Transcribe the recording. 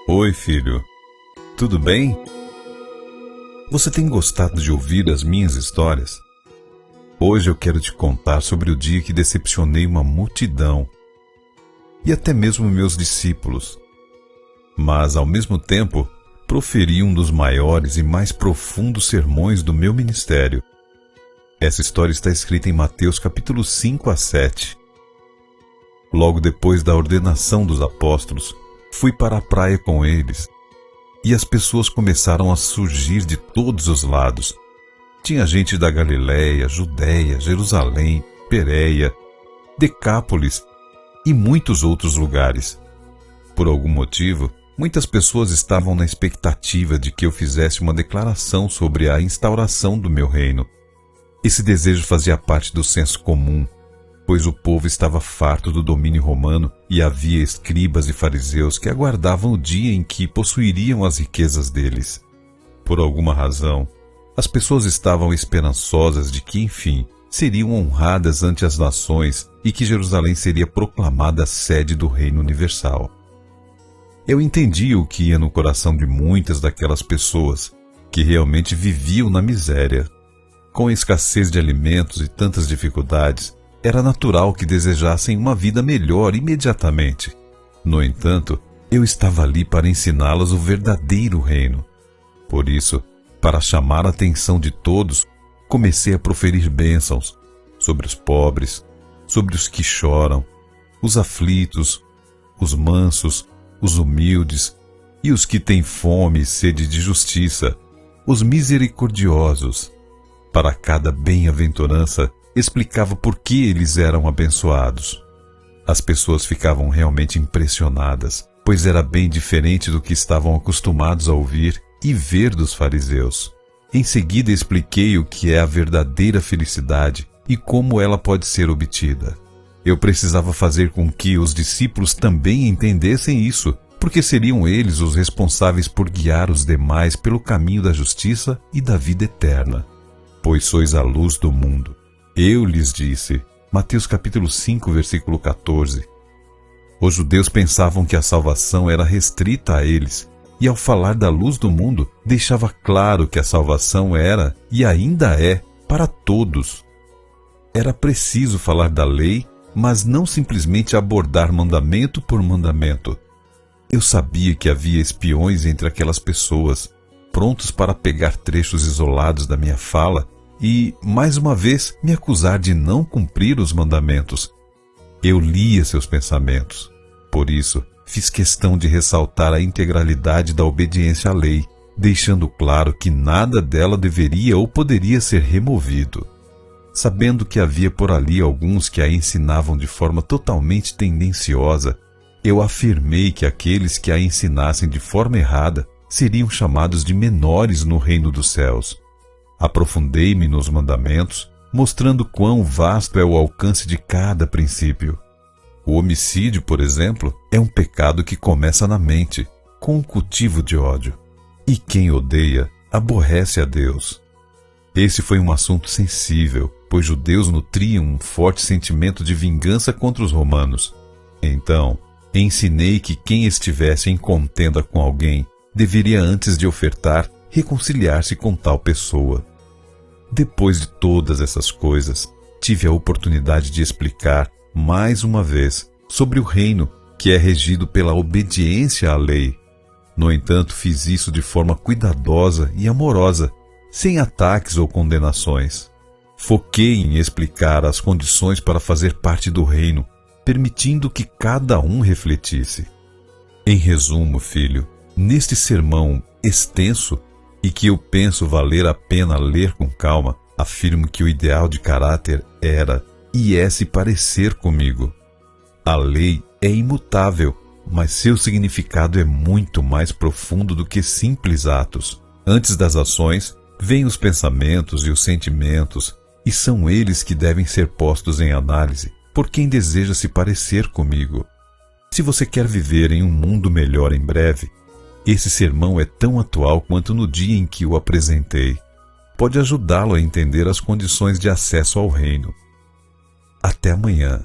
Oi, filho. Tudo bem? Você tem gostado de ouvir as minhas histórias? Hoje eu quero te contar sobre o dia que decepcionei uma multidão e até mesmo meus discípulos, mas ao mesmo tempo proferi um dos maiores e mais profundos sermões do meu ministério. Essa história está escrita em Mateus capítulo 5 a 7. Logo depois da ordenação dos apóstolos, fui para a praia com eles, e as pessoas começaram a surgir de todos os lados. Tinha gente da Galiléia, Judéia, Jerusalém, Pérea, Decápolis e muitos outros lugares. Por algum motivo, muitas pessoas estavam na expectativa de que eu fizesse uma declaração sobre a instauração do meu reino. Esse desejo fazia parte do senso comum, pois o povo estava farto do domínio romano e havia escribas e fariseus que aguardavam o dia em que possuiriam as riquezas deles. Por alguma razão, as pessoas estavam esperançosas de que, enfim, seriam honradas ante as nações e que Jerusalém seria proclamada sede do reino universal. Eu entendi o que ia no coração de muitas daquelas pessoas que realmente viviam na miséria. Com a escassez de alimentos e tantas dificuldades, era natural que desejassem uma vida melhor imediatamente. No entanto, eu estava ali para ensiná-las o verdadeiro reino. Por isso, para chamar a atenção de todos, comecei a proferir bênçãos sobre os pobres, sobre os que choram, os aflitos, os mansos, os humildes e os que têm fome e sede de justiça, os misericordiosos. Para cada bem-aventurança, explicava por que eles eram abençoados. As pessoas ficavam realmente impressionadas, pois era bem diferente do que estavam acostumados a ouvir e ver dos fariseus. Em seguida expliquei o que é a verdadeira felicidade e como ela pode ser obtida. Eu precisava fazer com que os discípulos também entendessem isso, porque seriam eles os responsáveis por guiar os demais pelo caminho da justiça e da vida eterna. Pois sois a luz do mundo. Eu lhes disse, Mateus capítulo 5, versículo 14. Os judeus pensavam que a salvação era restrita a eles, e ao falar da luz do mundo, deixava claro que a salvação era, e ainda é, para todos. Era preciso falar da lei, mas não simplesmente abordar mandamento por mandamento. Eu sabia que havia espiões entre aquelas pessoas, prontos para pegar trechos isolados da minha fala e, mais uma vez, me acusar de não cumprir os mandamentos. Eu lia seus pensamentos. Por isso, fiz questão de ressaltar a integralidade da obediência à lei, deixando claro que nada dela deveria ou poderia ser removido. Sabendo que havia por ali alguns que a ensinavam de forma totalmente tendenciosa, eu afirmei que aqueles que a ensinassem de forma errada seriam chamados de menores no reino dos céus. Aprofundei-me nos mandamentos, mostrando quão vasto é o alcance de cada princípio. O homicídio, por exemplo, é um pecado que começa na mente, com um cultivo de ódio. E quem odeia, aborrece a Deus. Esse foi um assunto sensível, pois judeus nutriam um forte sentimento de vingança contra os romanos. Então, ensinei que quem estivesse em contenda com alguém deveria, antes de ofertar, reconciliar-se com tal pessoa. Depois de todas essas coisas, tive a oportunidade de explicar, mais uma vez, sobre o reino que é regido pela obediência à lei. No entanto, fiz isso de forma cuidadosa e amorosa, sem ataques ou condenações. Foquei em explicar as condições para fazer parte do reino, permitindo que cada um refletisse. Em resumo, filho, neste sermão extenso, e que eu penso valer a pena ler com calma, afirmo que o ideal de caráter era e é se parecer comigo. A lei é imutável, mas seu significado é muito mais profundo do que simples atos. Antes das ações, vêm os pensamentos e os sentimentos, e são eles que devem ser postos em análise por quem deseja se parecer comigo. Se você quer viver em um mundo melhor em breve, esse sermão é tão atual quanto no dia em que o apresentei. Pode ajudá-lo a entender as condições de acesso ao reino. Até amanhã.